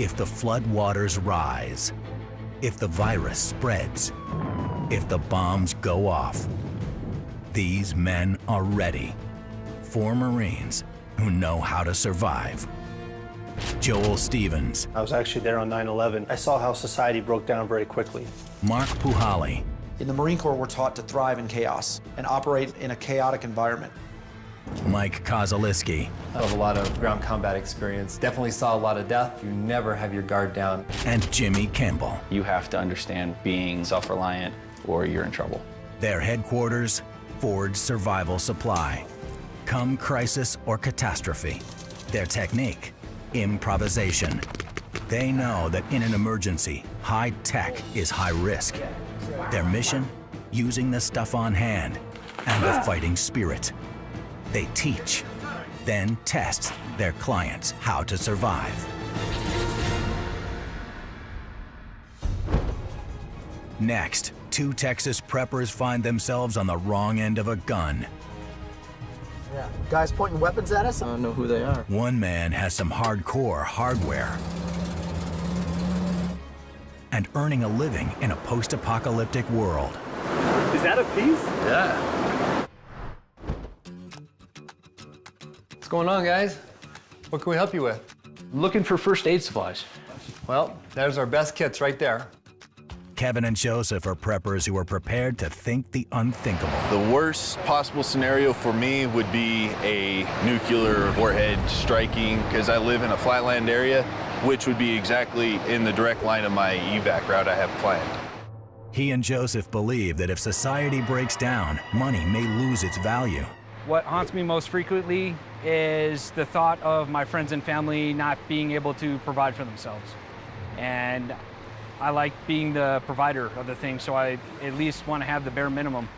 If the floodwaters rise, if the virus spreads, if the bombs go off, these men are ready. 4 Marines who know how to survive. Joel Stevens, I was actually there on 9/11. I saw how society broke down very quickly. Mark Puhali, In the Marine Corps, we're taught to thrive in chaos and operate in a chaotic environment. Mike Kozaliski, I have a lot of ground combat experience. Definitely saw a lot of death. You never have your guard down. and Jimmy Campbell. You have to understand being self-reliant or you're in trouble. Their headquarters, Ford Survival Supply. Come crisis or catastrophe, their technique, improvisation. They know that in an emergency, high tech is high risk. Their mission, using the stuff on hand and the fighting spirit. They teach, then test their clients how to survive. Next, 2 Texas preppers find themselves on the wrong end of a gun. Yeah. Guys pointing weapons at us? I don't know who they are. One man has some hardcore hardware and earning a living in a post-apocalyptic world. Is that a piece? Yeah. What's going on, guys? What can we help you with? Looking for first aid supplies. Well, there's our best kits right there. Kevin and Joseph are preppers who are prepared to think the unthinkable. The worst possible scenario for me would be a nuclear warhead striking, because I live in a flatland area, which would be exactly in the direct line of my evac route I have planned. He and Joseph believe that if society breaks down, money may lose its value. What haunts me most frequently is the thought of my friends and family not being able to provide for themselves. And I like being the provider of the thing, so I at least want to have the bare minimum.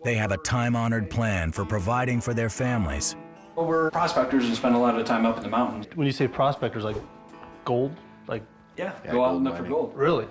They have a time-honored plan for providing for their families. Well, we're prospectors and spend a lot of time up in the mountains. When you say prospectors, like gold? Like, Yeah, go out and look for gold. really?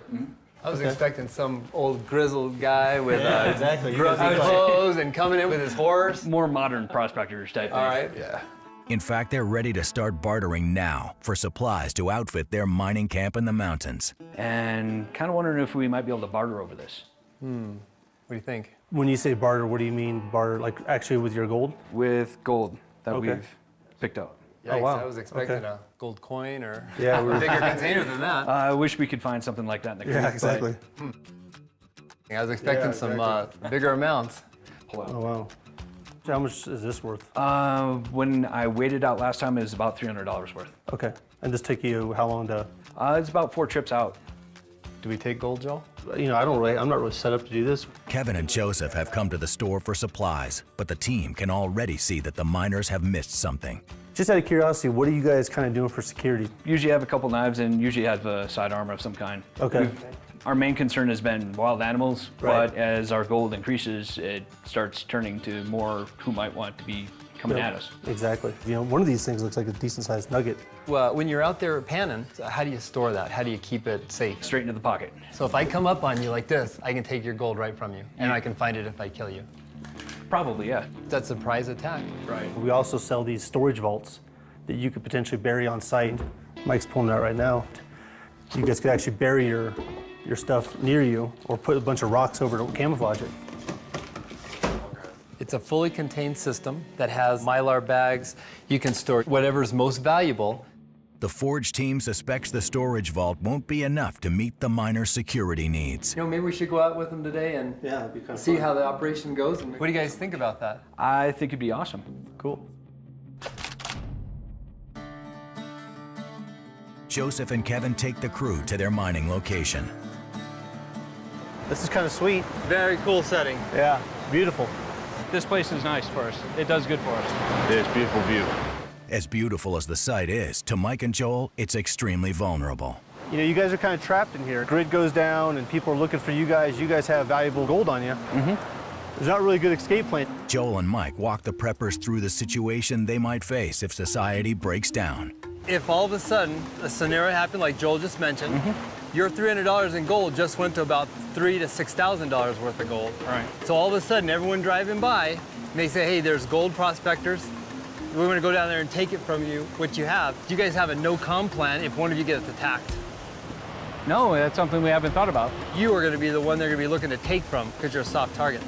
I was expecting some old grizzled guy with exactly. grungy clothes and coming in with his horse. More modern prospectors type All thing. right. Yeah. In fact, they're ready to start bartering now for supplies to outfit their mining camp in the mountains. And kind of wondering if we might be able to barter over this. What do you think? When you say barter, what do you mean barter? Like actually with your gold? With gold that Okay. we've picked out. Yikes, wow. I was expecting Okay. a gold coin or Yeah, a bigger container than that. I wish we could find something like that in the creek. Yeah, but- exactly. I was expecting some bigger amounts. Oh, wow. So how much is this worth? When I weighed it out last time, it was about $300 worth. Okay. And this take you how long to, It's about 4 trips out. Do we take gold, Joel? I'm not really set up to do this. Kevin and Joseph have come to the store for supplies, but the team can already see that the miners have missed something. Just out of curiosity, what are you guys kind of doing for security? Usually have a couple knives and usually have a side armor of some kind. Okay. Our main concern has been wild animals, Right. but as our gold increases, it starts turning to more who might want to be coming at us. Exactly. One of these things looks like a decent sized nugget. Well, when you're out there panning, how do you store that? How do you keep it safe? Straight into the pocket. So if I come up on you like this, I can take your gold right from you, and I can find it if I kill you. Probably, yeah. That's a surprise attack. Right. We also sell these storage vaults that you could potentially bury on site. Mike's pulling it out right now. You guys could actually bury your stuff near you or put a bunch of rocks over to camouflage it. It's a fully contained system that has Mylar bags. You can store whatever's most valuable. The Forge team suspects the storage vault won't be enough to meet the miners' security needs. You know, maybe we should go out with them today and Yeah, that'd be kind of see how the operation goes. What do you guys think about that? I think it'd be awesome. cool. Joseph and Kevin take the crew to their mining location. This is kind of sweet. Very cool setting. Yeah, beautiful. This place is nice for us. It does good for us. It's a beautiful view. As beautiful as the site is, to Mike and Joel, it's extremely vulnerable. You guys are kind of trapped in here. Grid goes down and people are looking for you guys. You guys have valuable gold on you. There's not really a good escape plan. Joel and Mike walk the preppers through the situation they might face if society breaks down. If all of a sudden a scenario happened like Joel just mentioned, your $300 in gold just went to about $3,000 to $6,000 worth of gold. Right. So all of a sudden, everyone driving by and they say, hey, there's gold prospectors. We want to go down there and take it from you, what you have. Do you guys have a no-com plan if one of you gets attacked? No, that's something we haven't thought about. You are going to be the one they're going to be looking to take from because you're a soft target.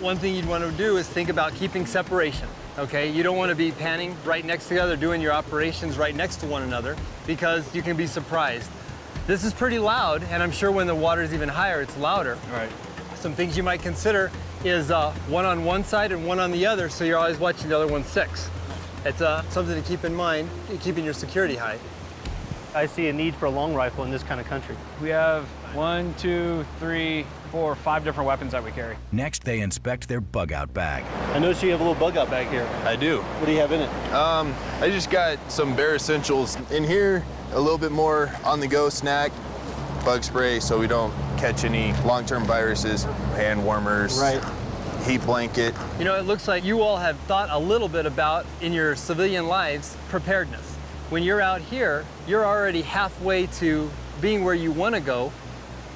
One thing you'd want to do is think about keeping separation, okay? You don't want to be panning right next to the other, doing your operations right next to one another because you can be surprised. This is pretty loud, and I'm sure when the water is even higher, it's louder. Right. Some things you might consider is one on one side and one on the other, so you're always watching the other one's six. It's something to keep in mind, keeping your security high. I see a need for a long rifle in this kind of country. We have 1, 2, 3, 4, 5 different weapons that we carry. Next, they inspect their bug-out bag. I noticed you have a little bug out bag here. I do. What do you have in it? I just got some bare essentials in here, a little bit more on-the-go snack, bug spray so we don't catch any long-term viruses, hand warmers, Right. heat blanket. You know, it looks like you all have thought a little bit about, in your civilian lives, preparedness. When you're out here, you're already halfway to being where you want to go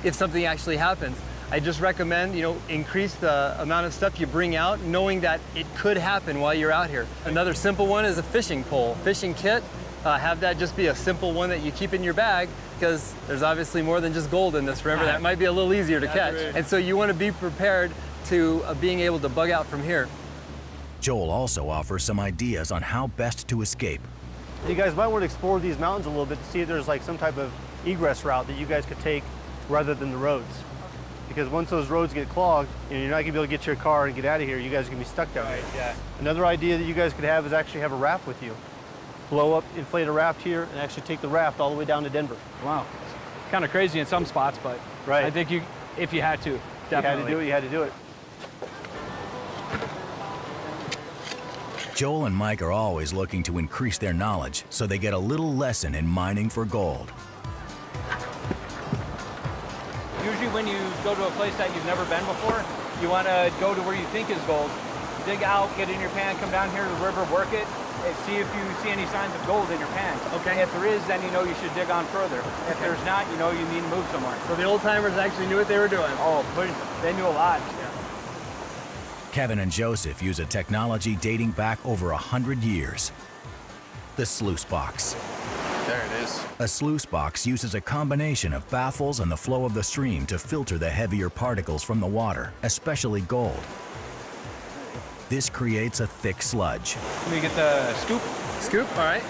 if something actually happens. I just recommend, increase the amount of stuff you bring out, knowing that it could happen while you're out here. Another simple one is a fishing pole. Fishing kit, have that just be a simple one that you keep in your bag because there's obviously more than just gold in this river. That might be a little easier to catch. Right. And so you want to be prepared to being able to bug out from here. Joel also offers some ideas on how best to escape. You guys might want to explore these mountains a little bit to see if there's like some type of egress route that you guys could take rather than the roads. Because once those roads get clogged, you're not gonna be able to get your car and get out of here. You guys are gonna be stuck down here. Yeah. Another idea that you guys could have is actually have a raft with you. Blow up, inflate a raft here, and actually take the raft all the way down to Denver. Wow. Kind of crazy in some spots, but Right. I think if you had to, definitely. You had to do it, you had to do it. Joel and Mike are always looking to increase their knowledge, so they get a little lesson in mining for gold. Usually when you go to a place that you've never been before, you want to go to where you think is gold. Dig out, get in your pan, come down here to the river, work it, and see if you see any signs of gold in your pan. Okay. If there is, then you know you should dig on further. If there's not, you know you need to move somewhere. So the old timers actually knew what they were doing. Oh, they knew a lot. Kevin and Joseph use a technology dating back over 100 years. The sluice box. There it is. A sluice box uses a combination of baffles and the flow of the stream to filter the heavier particles from the water, especially gold. This creates a thick sludge. Let me get the scoop. Scoop, all right.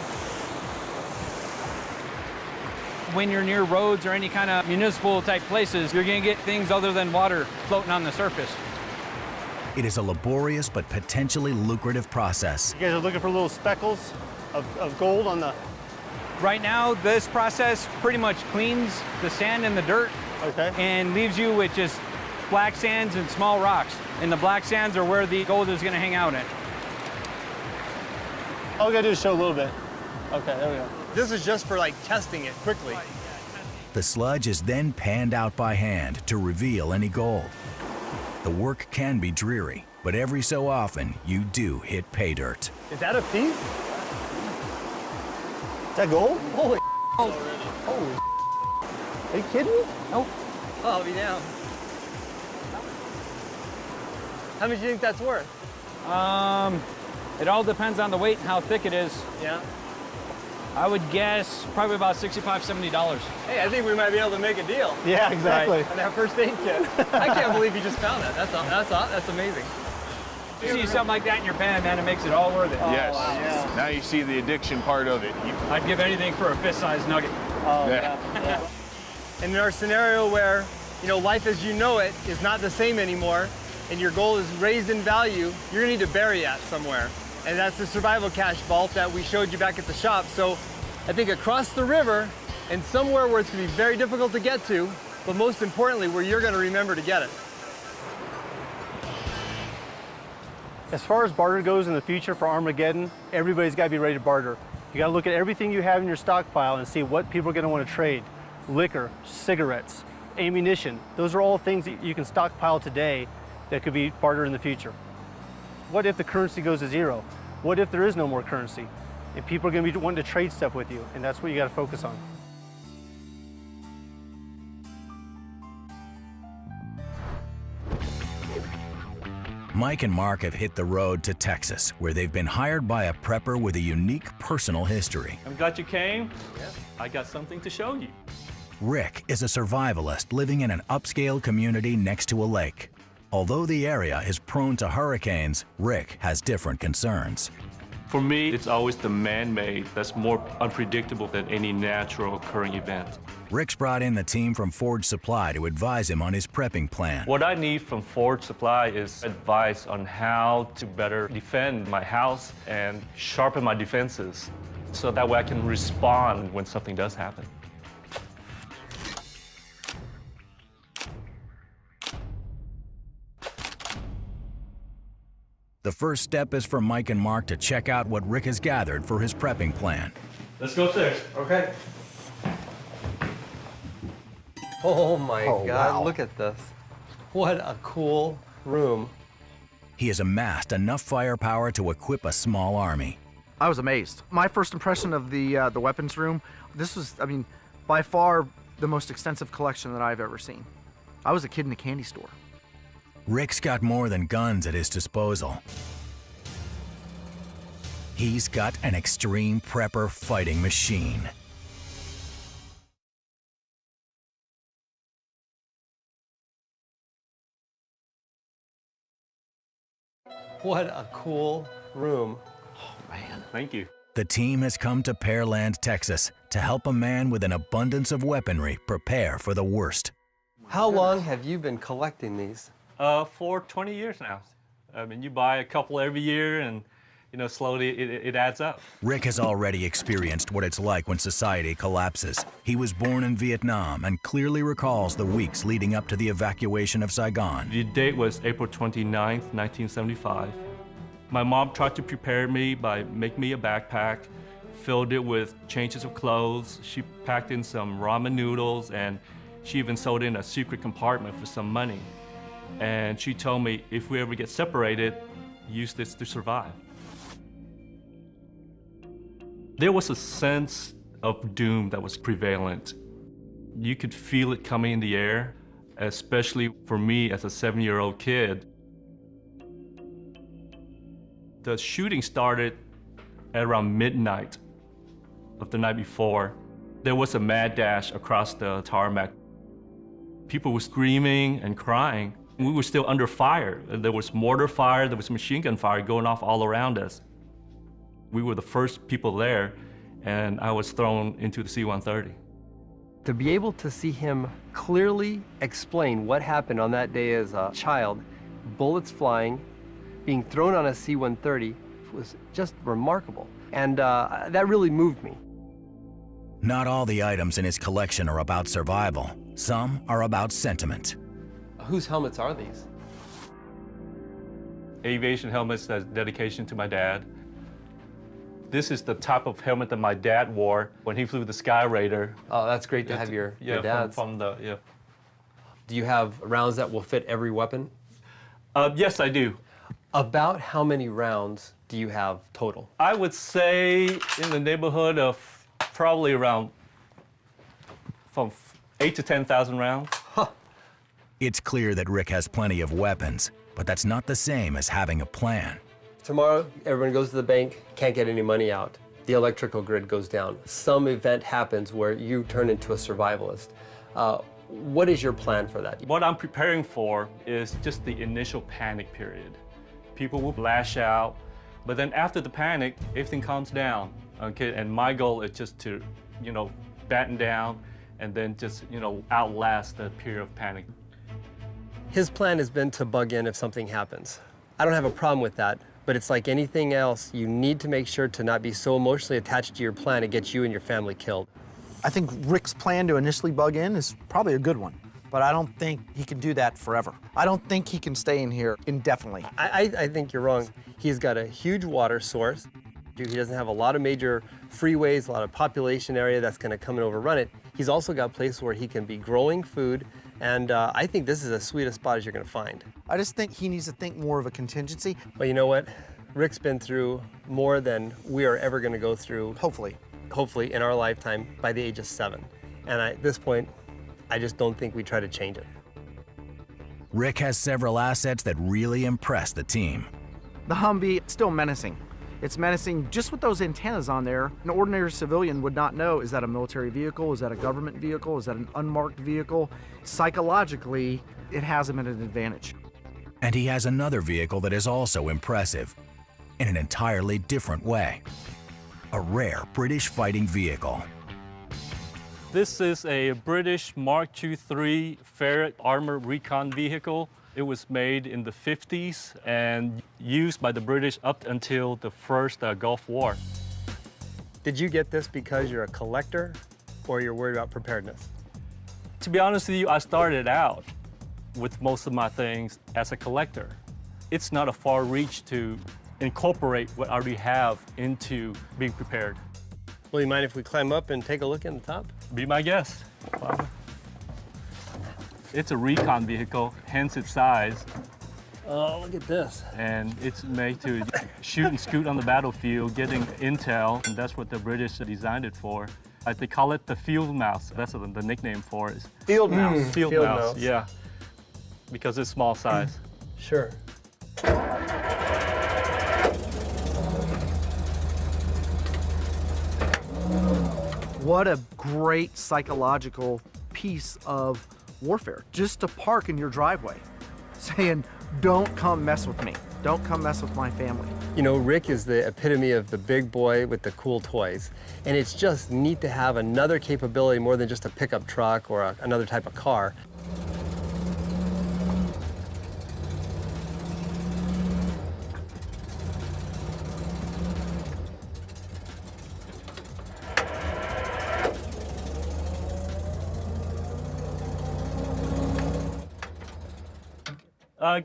When you're near roads or any kind of municipal type places, you're gonna get things other than water floating on the surface. It is a laborious but potentially lucrative process. You guys are looking for little speckles of gold on the... Right now, this process pretty much cleans the sand and the dirt Okay. and leaves you with just black sands and small rocks. And the black sands are where the gold is going to hang out in. All we gotta do is show a little bit. Okay, there we go. This is just for like testing it quickly. The sludge is then panned out by hand to reveal any gold. The work can be dreary, but every so often you do hit pay dirt. Is that a piece? Is that gold? Holy Holy. Are you kidding me? Oh, I'll be down. How much do you think that's worth? It all depends on the weight and how thick it is. Yeah. I would guess probably about $65, $70. Hey, I think we might be able to make a deal. Yeah, exactly. On that first aid kit. I can't believe you just found that. That's amazing. You see something like that in your pan, man, it makes it all worth it. Yes. wow. Yeah. Now you see the addiction part of it. I'd give anything for a fist-sized nugget. Oh, Yeah. yeah. And in our scenario where, life as you know it is not the same anymore, and your gold is raised in value, you're gonna need to bury that somewhere. And that's the survival cache vault that we showed you back at the shop. So I think across the river and somewhere where it's gonna be very difficult to get to, but most importantly, where you're gonna remember to get it. As far as barter goes in the future for Armageddon, everybody's got to be ready to barter. You got to look at everything you have in your stockpile and see what people are going to want to trade. Liquor, cigarettes, ammunition. Those are all things that you can stockpile today that could be bartered in the future. What if the currency goes to zero? What if there is no more currency? And people are going to be wanting to trade stuff with you, and that's what you got to focus on. Mike and Mark have hit the road to Texas, where they've been hired by a prepper with a unique personal history. I'm glad you came. Yeah. I got something to show you. Rick is a survivalist living in an upscale community next to a lake. Although the area is prone to hurricanes, Rick has different concerns. For me, it's always the man-made that's more unpredictable than any natural occurring event. Rick's brought in the team from Forge Supply to advise him on his prepping plan. What I need from Forge Supply is advice on how to better defend my house and sharpen my defenses so that way I can respond when something does happen. The first step is for Mike and Mark to check out what Rick has gathered for his prepping plan. Let's go upstairs. Okay. Oh my God, look at this. What a cool room. He has amassed enough firepower to equip a small army. I was amazed. My first impression of the weapons room, this was, I mean, by far the most extensive collection that I've ever seen. I was a kid in a candy store. Rick's got more than guns at his disposal. He's got an extreme prepper fighting machine. What a cool room. Thank you. The team has come to Pearland, Texas, to help a man with an abundance of weaponry prepare for the worst. How long have you been collecting these? For 20 years now. I mean, you buy a couple every year and, you know, slowly it adds up. Rick has already experienced what it's like when society collapses. He was born in Vietnam and clearly recalls the weeks leading up to the evacuation of Saigon. The date was April 29th, 1975. My mom tried to prepare me by making me a backpack, filled it with changes of clothes. She packed in some ramen noodles, and she even sold in a secret compartment for some money. And she told me, if we ever get separated, use this to survive. There was a sense of doom that was prevalent. You could feel it coming in the air, especially for me as a 7-year-old kid. The shooting started at around midnight of the night before. There was a mad dash across the tarmac. People were screaming and crying. We were still under fire. There was mortar fire, there was machine gun fire going off all around us. We were the first people there, and I was thrown into the C-130. To be able to see him clearly explain what happened on that day as a child, bullets flying, being thrown on a C-130, was just remarkable. And that really moved me. Not all the items in his collection are about survival. Some are about sentiment. Whose helmets are these? Aviation helmets, that's dedication to my dad. This is the type of helmet that my dad wore when he flew the Sky Raider. Oh, that's great to have your dad's. Yeah. Do you have rounds that will fit every weapon? Yes, I do. About how many rounds do you have total? I would say in the neighborhood of probably around from 8,000 to 10,000 rounds. It's clear that Rick has plenty of weapons, but that's not the same as having a plan. Tomorrow, everyone goes to the bank, can't get any money out. The electrical grid goes down. Some event happens where you turn into a survivalist. What is your plan for that? What I'm preparing for is just the initial panic period. People will lash out, but then after the panic, everything calms down, okay? And my goal is just to, batten down and then just, outlast the period of panic. His plan has been to bug in if something happens. I don't have a problem with that, but it's like anything else, you need to make sure to not be so emotionally attached to your plan it gets you and your family killed. I think Rick's plan to initially bug in is probably a good one, but I don't think he can do that forever. I don't think he can stay in here indefinitely. I think you're wrong. He's got a huge water source. He doesn't have a lot of major freeways, a lot of population area that's gonna come and overrun it. He's also got a place where he can be growing food, and I think this is as sweet a spot as you're gonna find. I just think he needs to think more of a contingency. But you know what? Rick's been through more than we are ever gonna go through. Hopefully in our lifetime by the age of 7. And at this point, I just don't think we try to change it. Rick has several assets that really impress the team. The Humvee, it's still menacing. It's menacing just with those antennas on there. An ordinary civilian would not know, is that a military vehicle? Is that a government vehicle? Is that an unmarked vehicle? Psychologically, it has him at an advantage. And he has another vehicle that is also impressive, in an entirely different way. A rare British fighting vehicle. This is a British Mark II Ferret armored recon vehicle. It was made in the 50s and used by the British up until the first Gulf War. Did you get this because you're a collector or you're worried about preparedness? To be honest with you, I started out with most of my things as a collector. It's not a far reach to incorporate what I already have into being prepared. Well, you mind if we climb up and take a look in the top? Be my guest. Wow. It's a recon vehicle, hence its size. Oh, look at this. And it's made to shoot and scoot on the battlefield, getting intel, and that's what the British designed it for. They call it the field mouse. That's the nickname for it. Field mouse. Field mouse, yeah. Because it's small size. Sure. What a great psychological piece of warfare, just to park in your driveway, saying, don't come mess with me. Don't come mess with my family. You know, Rick is the epitome of the big boy with the cool toys. And it's just neat to have another capability more than just a pickup truck or another type of car.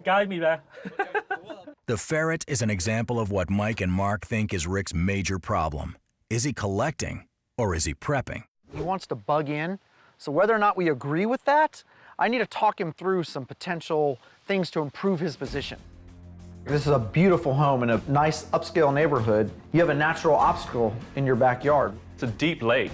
Guide me there. The Ferret is an example of what Mike and Mark think is Rick's major problem. Is he collecting or is he prepping? He wants to bug in, so whether or not we agree with that, I need to talk him through some potential things to improve his position. This is a beautiful home in a nice upscale neighborhood. You have a natural obstacle in your backyard. It's a deep lake,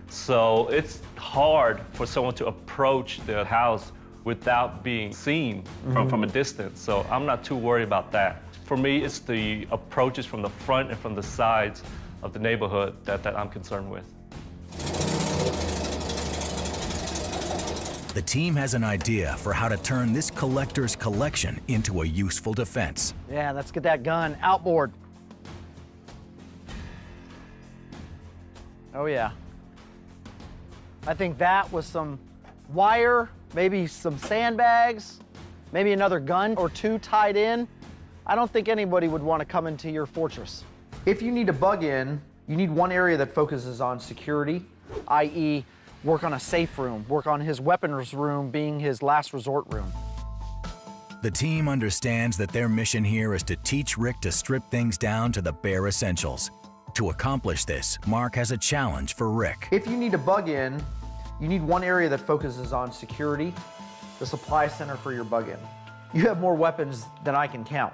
so it's hard for someone to approach the house without being seen from a distance. So I'm not too worried about that. For me, it's the approaches from the front and from the sides of the neighborhood that I'm concerned with. The team has an idea for how to turn this collector's collection into a useful defense. Yeah, let's get that gun outboard. Oh yeah. I think that was some wire, maybe some sandbags, maybe another gun or two tied in. I don't think anybody would want to come into your fortress. If you need to bug in, you need one area that focuses on security, i.e. work on a safe room, work on his weapons room being his last resort room. The team understands that their mission here is to teach Rick to strip things down to the bare essentials. To accomplish this, Mark has a challenge for Rick. If you need to bug in, you need one area that focuses on security, the supply center for your bug in. You have more weapons than I can count.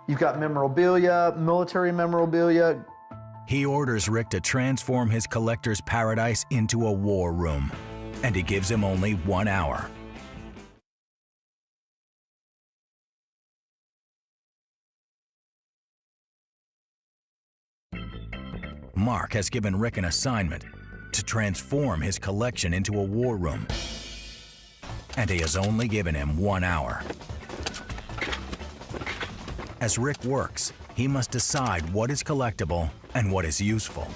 You've got memorabilia, military memorabilia. He orders Rick to transform his collector's paradise into a war room, and he gives him only 1 hour. Mark has given Rick an assignment to transform his collection into a war room, and he has only given him 1 hour. As Rick works, he must decide what is collectible and what is useful.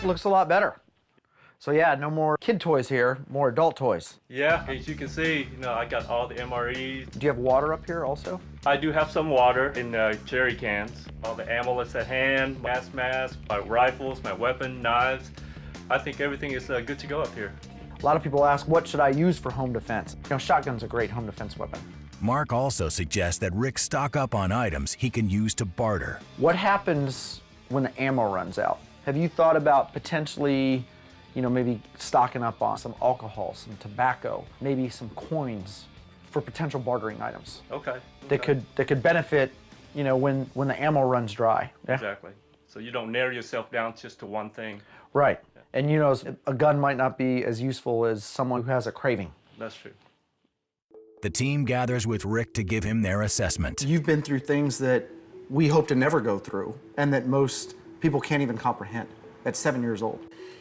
Looks a lot better. So yeah, no more kid toys here, more adult toys. Yeah, as you can see, I got all the MREs. Do you have water up here also? I do have some water in jerry cans. All the ammo that's at hand, gas mask, my rifles, my weapon, knives. I think everything is good to go up here. A lot of people ask, what should I use for home defense? Shotgun's a great home defense weapon. Mark also suggests that Rick stock up on items he can use to barter. What happens when the ammo runs out? Have you thought about potentially, maybe stocking up on some alcohol, some tobacco, maybe some coins for potential bartering items? Okay. That could benefit, when the ammo runs dry. Yeah? Exactly. So you don't narrow yourself down just to one thing. Right. And you know, a gun might not be as useful as someone who has a craving. That's true. The team gathers with Rick to give him their assessment. You've been through things that we hope to never go through and that most people can't even comprehend at 7 years old.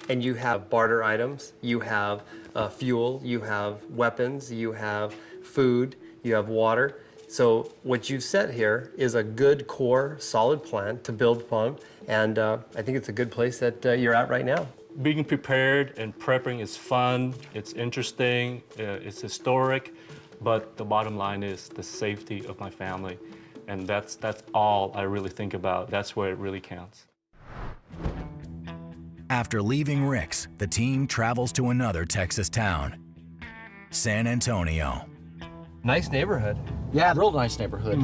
And you have barter items, you have fuel, you have weapons, you have food, you have water. So what you've set here is a good core, solid plan to build upon, and I think it's a good place that you're at right now. Being prepared and prepping is fun, it's interesting, it's historic, but the bottom line is the safety of my family. And that's all I really think about. That's where it really counts. After leaving Rick's, the team travels to another Texas town, San Antonio. Nice neighborhood. Yeah, real nice neighborhood.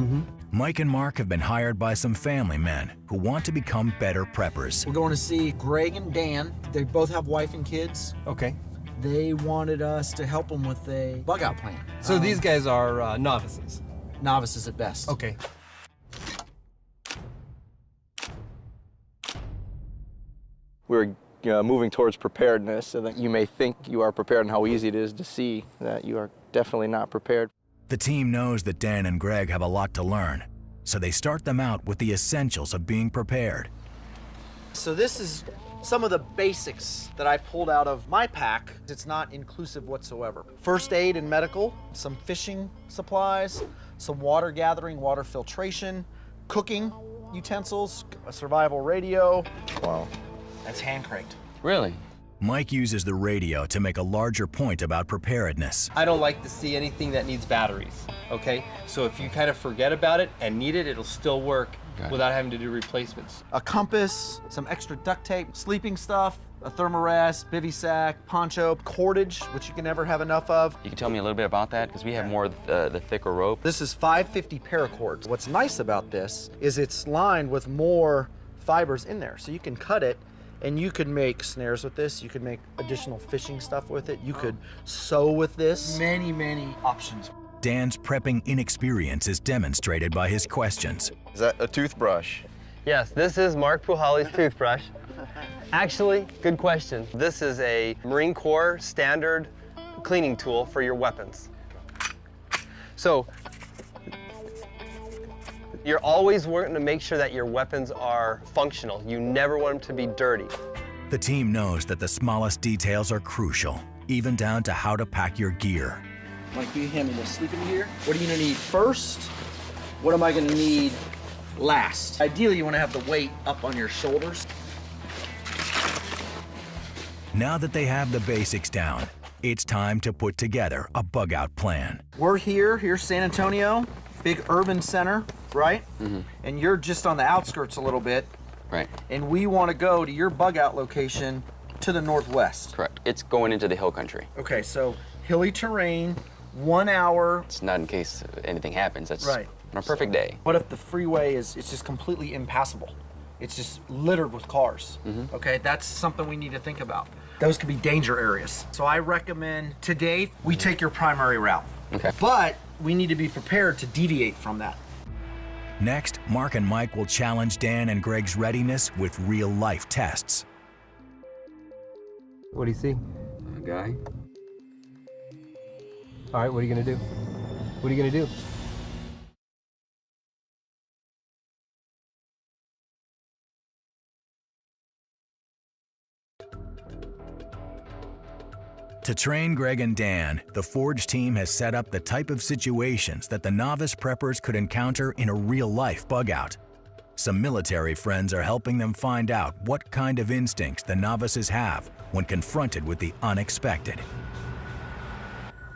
Mike and Mark have been hired by some family men who want to become better preppers. We're going to see Greg and Dan. They both have wife and kids. Okay. They wanted us to help them with a bug out plan. So these guys are novices? Novices at best. Okay. We're moving towards preparedness, so that you may think you are prepared and how easy it is to see that you are definitely not prepared. The team knows that Dan and Greg have a lot to learn, so they start them out with the essentials of being prepared. So this is some of the basics that I pulled out of my pack. It's not inclusive whatsoever. First aid and medical, some fishing supplies, some water gathering, water filtration, cooking utensils, a survival radio. Wow. That's hand cranked. Really? Mike uses the radio to make a larger point about preparedness. I don't like to see anything that needs batteries, okay? So if you kind of forget about it and need it, it'll still work without having to do replacements. A compass, some extra duct tape, sleeping stuff, a thermarest, bivy sack, poncho, cordage, which you can never have enough of. You can tell me a little bit about that, because we have more of the thicker rope. This is 550 paracord. What's nice about this is it's lined with more fibers in there, so you can cut it and you could make snares with this. You could make additional fishing stuff with it. You could sew with this. Many, many options. Dan's prepping inexperience is demonstrated by his questions. Is that a toothbrush? Yes, this is Mark Puhali's toothbrush. Actually, good question. This is a Marine Corps standard cleaning tool for your weapons. So, you're always wanting to make sure that your weapons are functional. You never want them to be dirty. The team knows that the smallest details are crucial, even down to how to pack your gear. Mike, you hand me this sleeping gear. What are you gonna need first? What am I gonna need last? Ideally, you wanna have the weight up on your shoulders. Now that they have the basics down, it's time to put together a bug out plan. We're here's San Antonio, big urban center, right? And you're just on the outskirts a little bit. Right. And we wanna go to your bug out location to the northwest. Correct. It's going into the hill country. Okay, so hilly terrain, 1 hour. It's not in case anything happens. That's Right. on a perfect day. What if the freeway it's just completely impassable? It's just littered with cars. Okay, that's something we need to think about. Those could be danger areas. So I recommend today we take your primary route. Okay. But we need to be prepared to deviate from that. Next, Mark and Mike will challenge Dan and Greg's readiness with real-life tests. What do you see? A guy. All right, what are you gonna do? What are you gonna do? To train Greg and Dan, the Forge team has set up the type of situations that the novice preppers could encounter in a real-life bug-out. Some military friends are helping them find out what kind of instincts the novices have when confronted with the unexpected.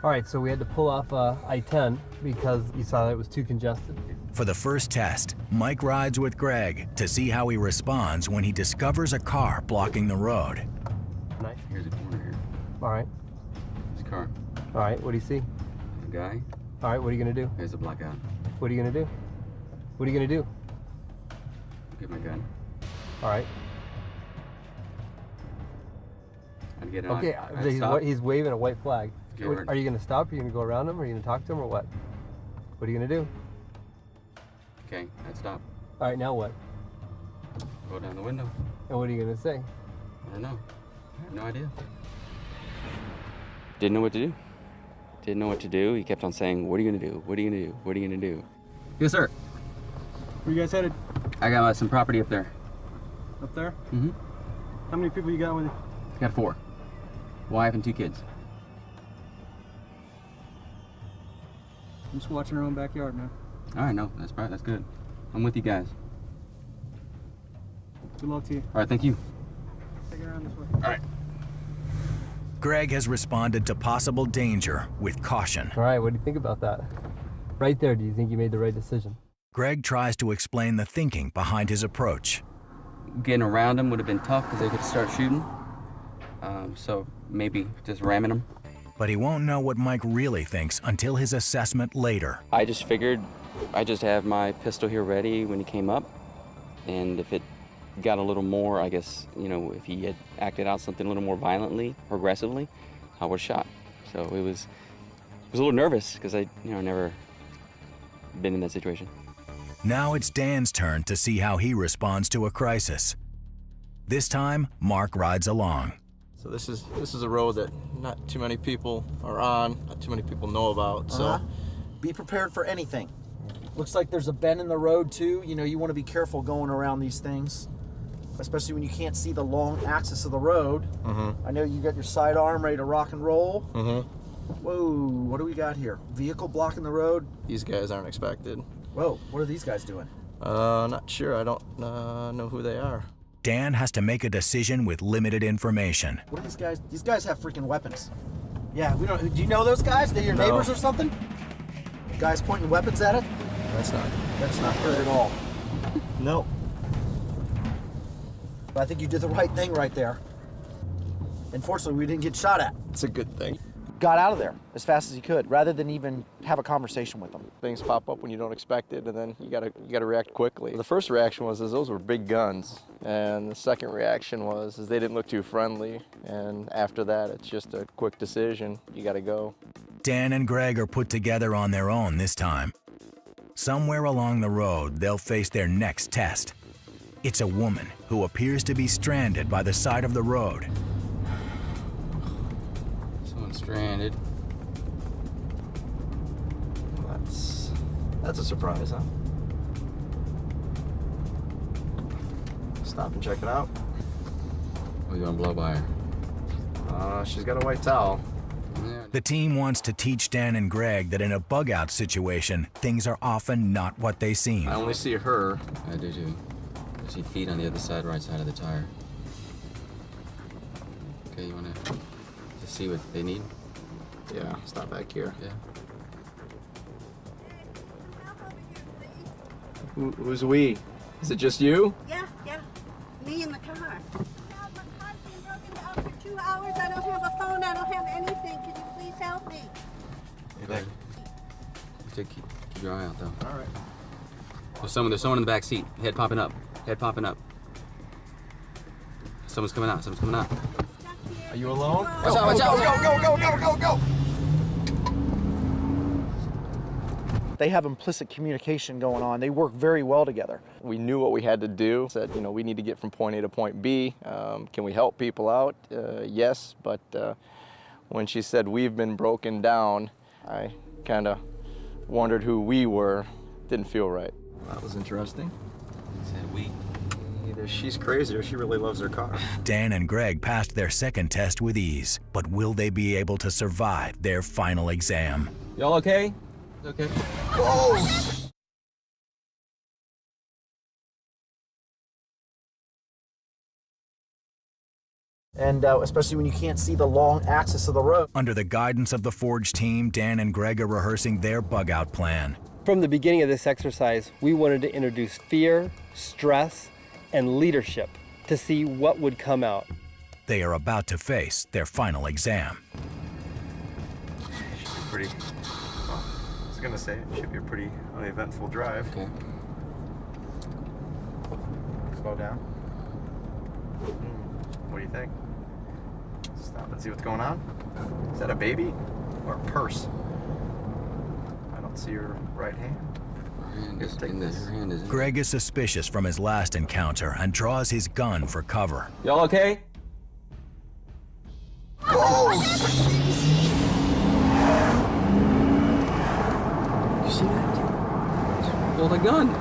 All right, so we had to pull off I-10 because you saw that it was too congested. For the first test, Mike rides with Greg to see how he responds when he discovers a car blocking the road. Nice. Here's a corner here. All right. There's a car. All right, what do you see? A guy. All right, what are you gonna do? There's a blackout. What are you gonna do? What are you gonna do? Get my gun. All right. I'd get Okay, he's waving a white flag. Okay, we're- Are you gonna stop? Are you gonna go around him? Are you gonna talk to him or what? What are you gonna do? Okay, I'd stop. All right, now what? Roll down the window. And what are you gonna say? I don't know. I have no idea. Didn't know what to do. Didn't know what to do. He kept on saying, what are you gonna do? What are you gonna do? What are you gonna do? Yes, sir. Where you guys headed? I got some property up there. Up there? Mm-hmm. How many people you got with you? Got 4. Wife and 2 kids. I'm just watching our own backyard, man. All right, no, that's good. I'm with you guys. Good luck to you. All right, thank you. Take it around this way. All right. Greg has responded to possible danger with caution. All right, what do you think about that? Right there, do you think you made the right decision? Greg tries to explain the thinking behind his approach. Getting around them would have been tough because they could start shooting. So maybe just ramming them. But he won't know what Mike really thinks until his assessment later. I just figured I just have my pistol here ready when he came up. And if it got a little more, I guess, you know, if he had acted out something a little more violently, or aggressively, I would have shot. So it was a little nervous because I, never been in that situation. Now it's Dan's turn to see how he responds to a crisis. This time, Mark rides along. So this is a road that not too many people are on, not too many people know about. So Be prepared for anything. Looks like there's a bend in the road too. You want to be careful going around these things, especially when you can't see the long axis of the road. I know you got your sidearm ready to rock and roll. Whoa, what do we got here? Vehicle blocking the road? These guys aren't expected. Whoa, what are these guys doing? Not sure. I don't know who they are. Dan has to make a decision with limited information. What are these guys? These guys have freaking weapons. Yeah, we don't. Do you know those guys? They're your neighbors or something? Guys pointing weapons at it? That's not good at all. No. But I think you did the right thing right there. Unfortunately, we didn't get shot at. It's a good thing. Got out of there as fast as you could, rather than even have a conversation with them. Things pop up when you don't expect it, and then you gotta react quickly. The first reaction was those were big guns, and the second reaction was they didn't look too friendly. And after that, it's just a quick decision. You gotta go. Dan and Greg are put together on their own this time. Somewhere along the road, they'll face their next test. It's a woman who appears to be stranded by the side of the road. Someone's stranded. That's a surprise, huh? Stop and check it out. What are you gonna blow by her? She's got a white towel. The team wants to teach Dan and Greg that in a bug-out situation, things are often not what they seem. I only see her. I do too. I see feet on the other side, right side of the tire. Okay, you wanna just see what they need? Yeah, stop back here. Yeah. Who's we? Is it just you? Yeah, me in the car. My car's been broken down for 2 hours. I don't have a phone. I don't have anything. Can you please help me? Okay. Keep your eye out though. All right. There's someone in the back seat. Head popping up. Head popping up. Someone's coming out. Someone's coming out. Are you alone? Watch out! Watch out! Go! They have implicit communication going on. They work very well together. We knew what we had to do. Said, we need to get from point A to point B. Can we help people out? Yes, but when she said we've been broken down, I kind of wondered who we were. Didn't feel right. That was interesting. Said we. Either she's crazy or she really loves her car. Dan and Greg passed their second test with ease, but will they be able to survive their final exam? Y'all okay? Okay. Whoa! And especially when you can't see the long axis of the road. Under the guidance of the Forge team, Dan and Greg are rehearsing their bug-out plan. From the beginning of this exercise, we wanted to introduce fear, stress, and leadership to see what would come out. They are about to face their final exam. Pretty, well, I was gonna say it should be a pretty uneventful drive. Okay. Slow down. What do you think? Stop and see what's going on. Is that a baby or a purse? I don't see your right hand. Greg is suspicious from his last encounter and draws his gun for cover. Y'all okay? Oh! You see that? Hold a gun.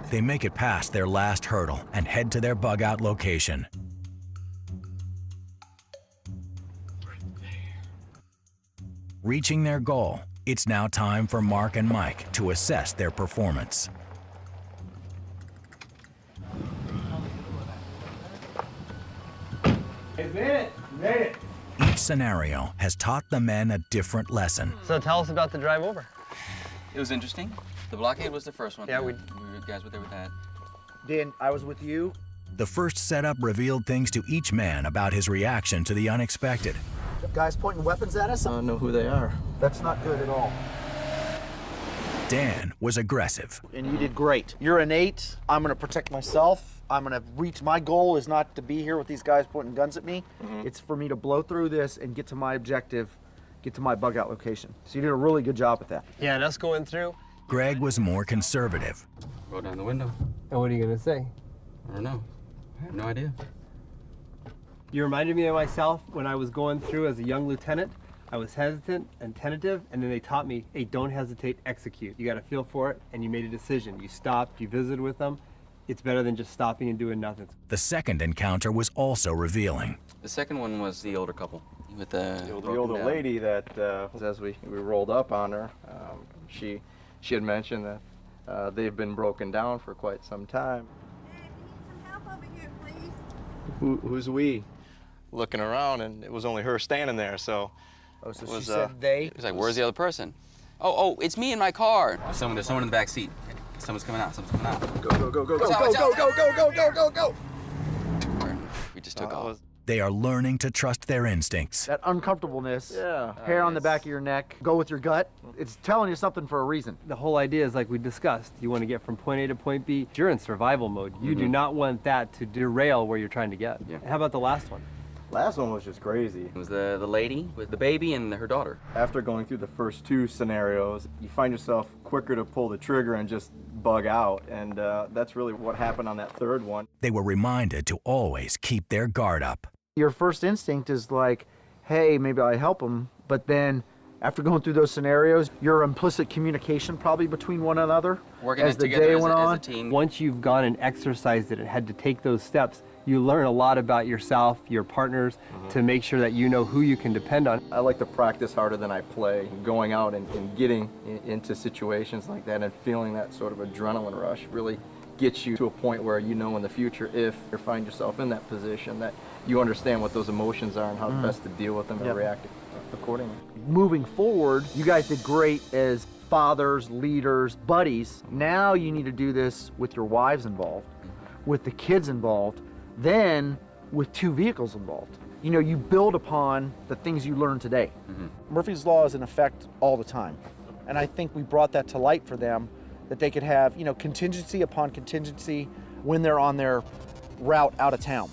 They make it past their last hurdle and head to their bug-out location. Reaching their goal, it's now time for Mark and Mike to assess their performance. Hey, made it. Each scenario has taught the men a different lesson. So tell us about the drive over. It was interesting. The blockade was the first one. Yeah, you guys were there with that. Dan, I was with you. The first setup revealed things to each man about his reaction to the unexpected. Guys pointing weapons at us? I don't know who they are. That's not good at all. Dan was aggressive. And you did great. You're an 8. I'm gonna protect myself. I'm gonna reach, my goal is not to be here with these guys pointing guns at me. It's for me to blow through this and get to my objective, get to my bug out location. So you did a really good job at that. Yeah, and us going through. Greg was more conservative. Roll down the window. And what are you gonna say? I don't know. I have no idea. You reminded me of myself when I was going through as a young lieutenant. I was hesitant and tentative, and then they taught me, hey, don't hesitate, execute. You got to feel for it, and you made a decision. You stopped, you visited with them. It's better than just stopping and doing nothing. The second encounter was also revealing. The second one was the older couple with The older lady that, as we rolled up on her, she had mentioned that they've been broken down for quite some time. Hey, if you need some help over here, please. Who's we? Looking around, and it was only her standing there, so. Oh, so she said they? He was like, where's the other person? Oh, it's me in my car. There's someone in the back seat. Someone's coming out. Go. We just took off. They are learning to trust their instincts. That uncomfortableness, Yeah. hair on the back of your neck, go with your gut. It's telling you something for a reason. The whole idea is like we discussed. You want to get from point A to point B. You're in survival mode. You do not want that to derail where you're trying to get. Yeah. How about the last one? Last one was just crazy. It was the lady with the baby and her daughter. After going through the first 2 scenarios, you find yourself quicker to pull the trigger and just bug out, and that's really what happened on that third one. They were reminded to always keep their guard up. Your first instinct is like, hey, maybe I help them, but then after going through those scenarios, your implicit communication probably between one another Working as it the together day as went a on. team. Once you've gone and exercised it and had to take those steps, you learn a lot about yourself, your partners, to make sure that you know who you can depend on. I like to practice harder than I play. Going out and getting into situations like that and feeling that sort of adrenaline rush really gets you to a point where you know in the future, if you find yourself in that position, that you understand what those emotions are and how best to deal with them and react accordingly. Moving forward, you guys did great as fathers, leaders, buddies. Now you need to do this with your wives involved, with the kids involved, then with 2 vehicles involved. You know, you build upon the things you learned today. Murphy's Law is in effect all the time. And I think we brought that to light for them, that they could have, you know, contingency upon contingency when they're on their route out of town.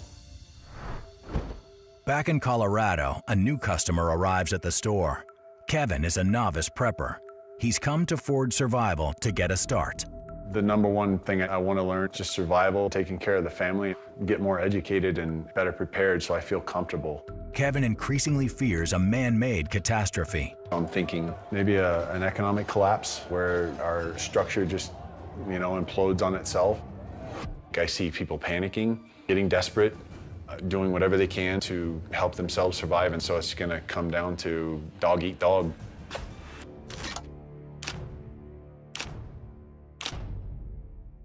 Back in Colorado, a new customer arrives at the store. Kevin is a novice prepper. He's come to Ford Survival to get a start. The number one thing I want to learn is just survival, taking care of the family, get more educated and better prepared so I feel comfortable. Kevin increasingly fears a man-made catastrophe. I'm thinking maybe an economic collapse where our structure just, implodes on itself. I see people panicking, getting desperate, doing whatever they can to help themselves survive, and so it's going to come down to dog eat dog.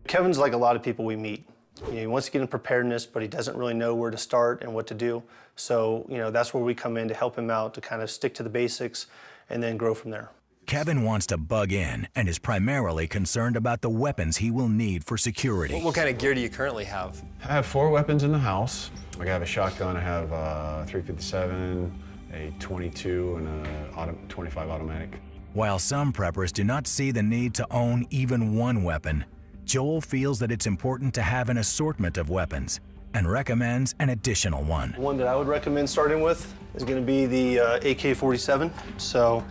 Kevin's like a lot of people we meet. He wants to get in preparedness, but he doesn't really know where to start and what to do. So, that's where we come in to help him out, to kind of stick to the basics and then grow from there. Kevin wants to bug in and is primarily concerned about the weapons he will need for security. What kind of gear do you currently have? I have 4 weapons in the house. I have a shotgun, I have a .357, a .22, and a .25 automatic. While some preppers do not see the need to own even one weapon, Joel feels that it's important to have an assortment of weapons and recommends an additional one. One that I would recommend starting with is going to be the AK-47. So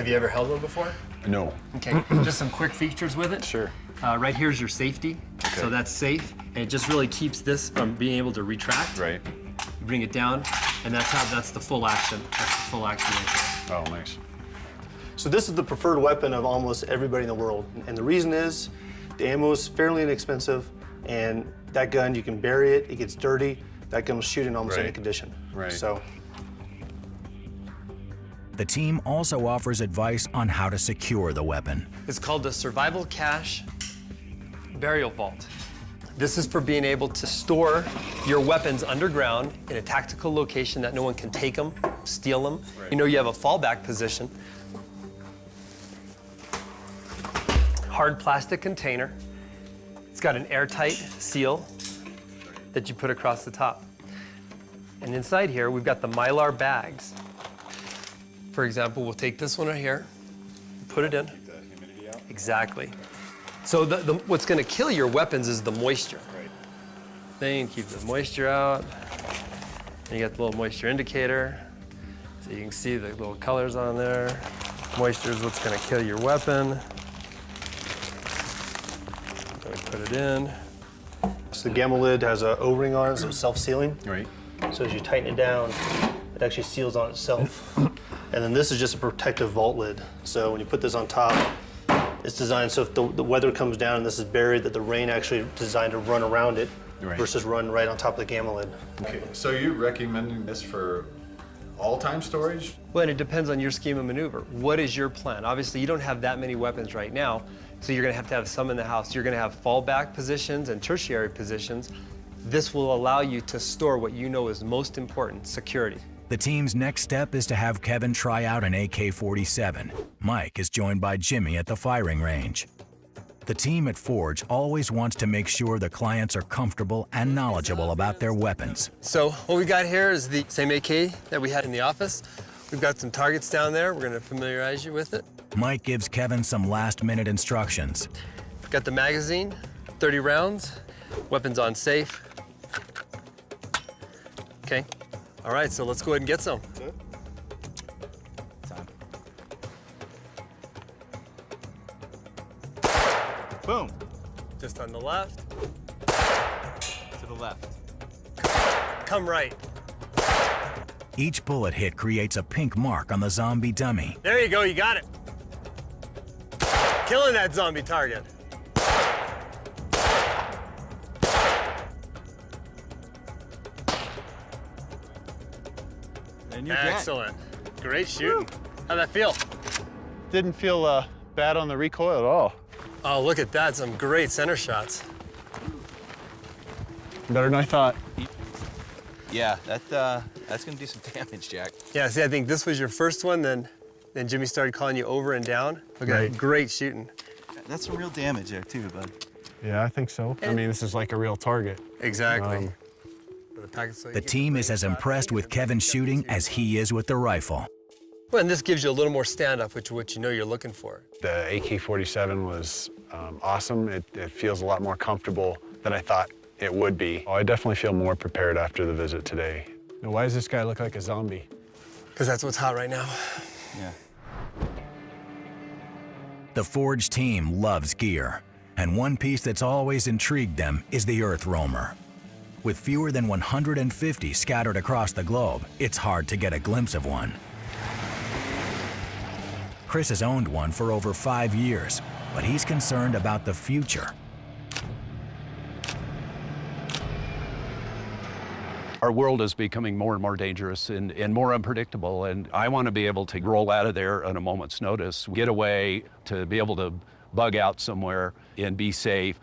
Have you ever held one before? No. Okay, just some quick features with it. Sure. Right here's your safety, so that's safe, and it just really keeps this from being able to retract. Right. You bring it down, and that's the full action. That's the full action right there. Oh, nice. So this is the preferred weapon of almost everybody in the world. And the reason is the ammo is fairly inexpensive, and that gun, you can bury it, it gets dirty, that gun will shoot in almost any condition. Right. So. The team also offers advice on how to secure the weapon. It's called the Survival Cache Burial Vault. This is for being able to store your weapons underground in a tactical location that no one can take them, steal them. Right. You know you have a fallback position. Hard plastic container. It's got an airtight seal that you put across the top. And inside here, we've got the Mylar bags. For example, we'll take this one right here, put it in. Keep the humidity out. Exactly. So what's going to kill your weapons is the moisture. Right. Then keep the moisture out. And you got the little moisture indicator. So you can see the little colors on there. Moisture is what's going to kill your weapon. Go and put it in. So the gamma lid has an O-ring on it, so it's self-sealing. Right. So as you tighten it down, it actually seals on itself. And then this is just a protective vault lid. So when you put this on top, it's designed so if the weather comes down and this is buried, that the rain actually designed to run around it versus run right on top of the gamma lid. Okay, so you're recommending this for all-time storage? Well, and it depends on your scheme of maneuver. What is your plan? Obviously, you don't have that many weapons right now, so you're gonna have to have some in the house. You're gonna have fallback positions and tertiary positions. This will allow you to store what you know is most important, security. The team's next step is to have Kevin try out an AK-47. Mike is joined by Jimmy at the firing range. The team at Forge always wants to make sure the clients are comfortable and knowledgeable about their weapons. So what we got here is the same AK that we had in the office. We've got some targets down there. We're gonna familiarize you with it. Mike gives Kevin some last-minute instructions. We've got the magazine, 30 rounds, weapons on safe. Okay. All right, so let's go ahead and get some. Time. Boom. Just on the left. To the left. Come right. Each bullet hit creates a pink mark on the zombie dummy. There you go, you got it. Killing that zombie target. And you're excellent. Great shooting. How'd that feel? Didn't feel bad on the recoil at all. Oh, look at that. Some great center shots. Better than I thought. Yeah, that's gonna do some damage, Jack. Yeah, see, I think this was your first one, then Jimmy started calling you over and down. Look at that, great shooting. That's some real damage there too, bud. Yeah, I think so. I mean, this is like a real target. Exactly. The team is as impressed with Kevin's shooting as he is with the rifle. Well, and this gives you a little more standoff, which what you know you're looking for. The AK-47 was awesome. It feels a lot more comfortable than I thought it would be. Oh, I definitely feel more prepared after the visit today. Now, why does this guy look like a zombie? Because that's what's hot right now. Yeah. The Forge team loves gear, and one piece that's always intrigued them is the Earth Roamer. With fewer than 150 scattered across the globe, it's hard to get a glimpse of one. Chris has owned one for over 5 years, but he's concerned about the future. Our world is becoming more and more dangerous and more unpredictable, and I want to be able to roll out of there at a moment's notice, get away, to be able to bug out somewhere and be safe.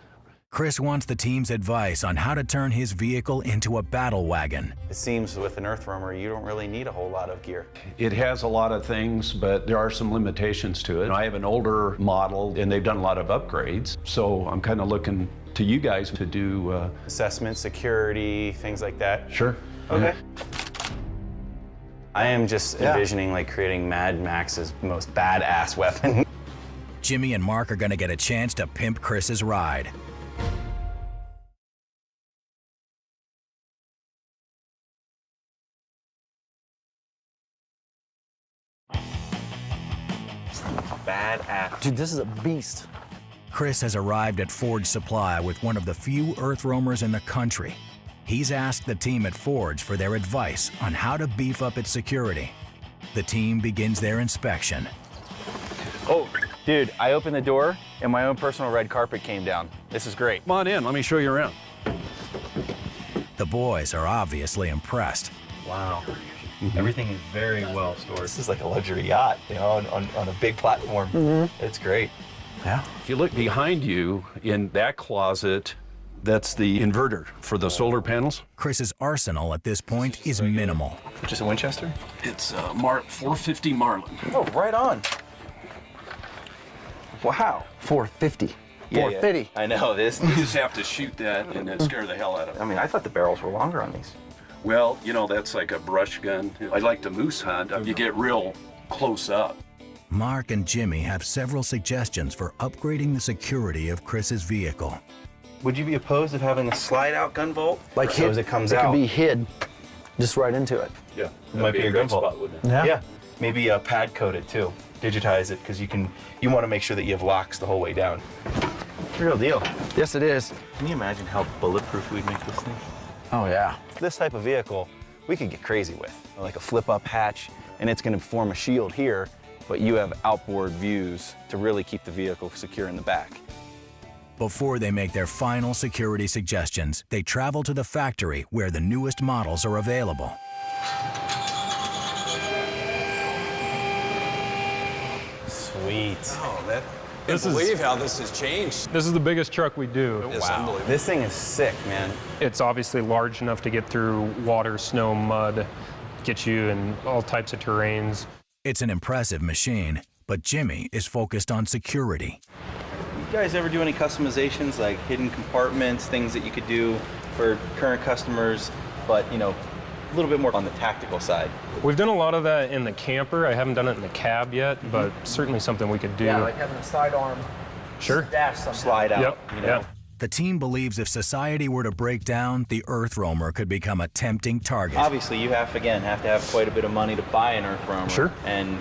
Chris wants the team's advice on how to turn his vehicle into a battle wagon. It seems with an Earth Roamer, you don't really need a whole lot of gear. It has a lot of things, but there are some limitations to it. I have an older model, and they've done a lot of upgrades, so I'm kind of looking to you guys to do assessment, security, things like that. Sure. Okay. I am just envisioning like creating Mad Max's most badass weapon. Jimmy and Mark are going to get a chance to pimp Chris's ride. Dude, this is a beast. Chris has arrived at Forge Supply with one of the few earth roamers in the country. He's asked the team at Forge for their advice on how to beef up its security. The team begins their inspection. Oh, dude, I opened the door and my own personal red carpet came down. This is great. Come on in, let me show you around. The boys are obviously impressed. Wow. Everything is very well stored. This is like a luxury yacht, you know, on a big platform. It's great. Yeah. If you look behind you in that closet, that's the inverter for the solar panels. Chris's arsenal at this point is minimal. Just a Winchester? It's a 450 Marlin. Oh, right on. Wow. 450. Yeah, 450. yeah. I know this. You just have to shoot that and then scare the hell out of it. I mean, I thought the barrels were longer on these. Well, you know, that's like a brush gun. I like to moose hunt. You get real close up. Mark and Jimmy have several suggestions for upgrading the security of Chris's vehicle. Would you be opposed of having a slide-out gun bolt? Like so as it comes it out, can be hid just right into it. Yeah, it might be a gun bolt. spot, wouldn't it? Yeah. Maybe pad coat it too. Digitize it because you want to make sure that you have locks the whole way down. Real deal. Yes, it is. Can you imagine how bulletproof we'd make this thing? Oh, yeah. This type of vehicle, we could get crazy with. Like a flip-up hatch, and it's going to form a shield here, but you have outboard views to really keep the vehicle secure in the back. Before they make their final security suggestions, they travel to the factory where the newest models are available. Sweet. Oh, I can't believe how this has changed. This is the biggest truck we do. Wow. This thing is sick, man. It's obviously large enough to get through water, snow, mud, get you in all types of terrains. It's an impressive machine, but Jimmy is focused on security. You guys ever do any customizations, like hidden compartments, things that you could do for current customers, but, you know, a little bit more on the tactical side? We've done a lot of that in the camper. I haven't done it in the cab yet, but certainly something we could do. Yeah, like having a sidearm dash somehow. Slide out, Yep, you know? yep. The team believes if society were to break down, the Earth Roamer could become a tempting target. Obviously, you have to have quite a bit of money to buy an Earth Roamer. Sure. And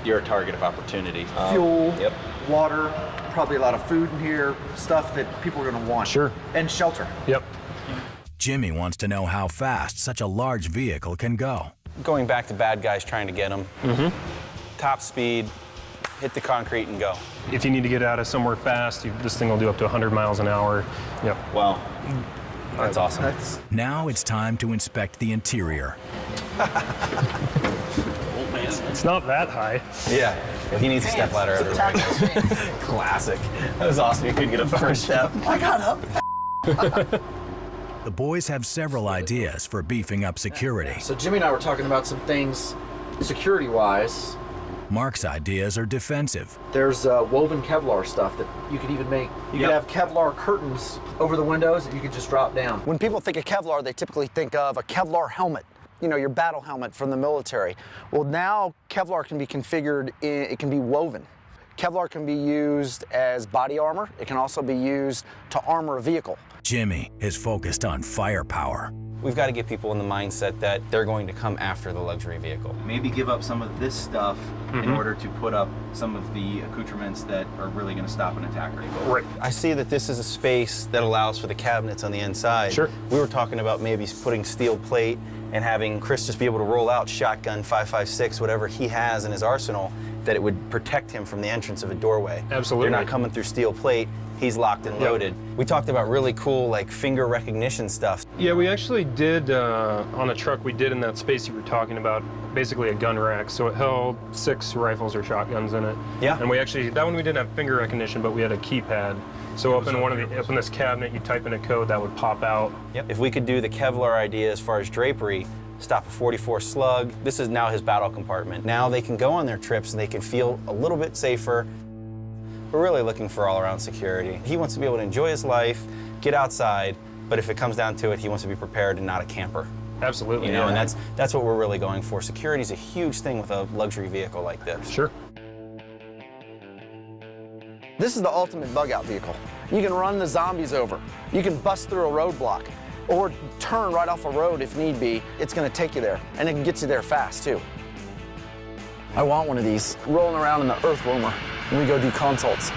you're a target of opportunity. Fuel, Yep. water, probably a lot of food in here, stuff that people are going to want. Sure. And shelter. Yep. Jimmy wants to know how fast such a large vehicle can go. Going back to bad guys trying to get them. Top speed, hit the concrete and go. If you need to get out of somewhere fast, this thing will do up to 100 miles an hour. Yep. Wow. That's awesome. Now it's time to inspect the interior. It's not that high. Yeah. He needs a step ladder over the Classic. That was awesome. You couldn't get up the first step. I got up. The boys have several ideas for beefing up security. So Jimmy and I were talking about some things security-wise. Mark's ideas are defensive. There's woven Kevlar stuff that you could even make. You could have Kevlar curtains over the windows that you could just drop down. When people think of Kevlar, they typically think of a Kevlar helmet. You know, your battle helmet from the military. Well, now Kevlar can be configured, it can be woven. Kevlar can be used as body armor. It can also be used to armor a vehicle. Jimmy is focused on firepower. We've got to get people in the mindset that they're going to come after the luxury vehicle. Maybe give up some of this stuff in order to put up some of the accoutrements that are really going to stop an attacker. Right. I see that this is a space that allows for the cabinets on the inside. Sure. We were talking about maybe putting steel plate and having Chris just be able to roll out shotgun 5.56, whatever he has in his arsenal, that it would protect him from the entrance of a doorway. Absolutely. You're not coming through steel plate. He's locked and loaded. We talked about really cool, like, finger recognition stuff. Yeah, we actually did, on a truck, we did in that space you were talking about, basically a gun rack. So it held 6 rifles or shotguns in it. Yeah. And we actually, that one we didn't have finger recognition, but we had a keypad. So up in this cabinet, you type in a code that would pop out. Yep. If we could do the Kevlar idea as far as drapery, stop a 44 slug. This is now his battle compartment. Now they can go on their trips and they can feel a little bit safer. We're really looking for all-around security. He wants to be able to enjoy his life, get outside, but if it comes down to it, he wants to be prepared and not a camper. Absolutely. You know, yeah. and that's what we're really going for. Security is a huge thing with a luxury vehicle like this. Sure. This is the ultimate bug-out vehicle. You can run the zombies over. You can bust through a roadblock or turn right off a road if need be. It's gonna take you there, and it can get you there fast, too. I want one of these rolling around in the Earth Roamer. and we go do consults.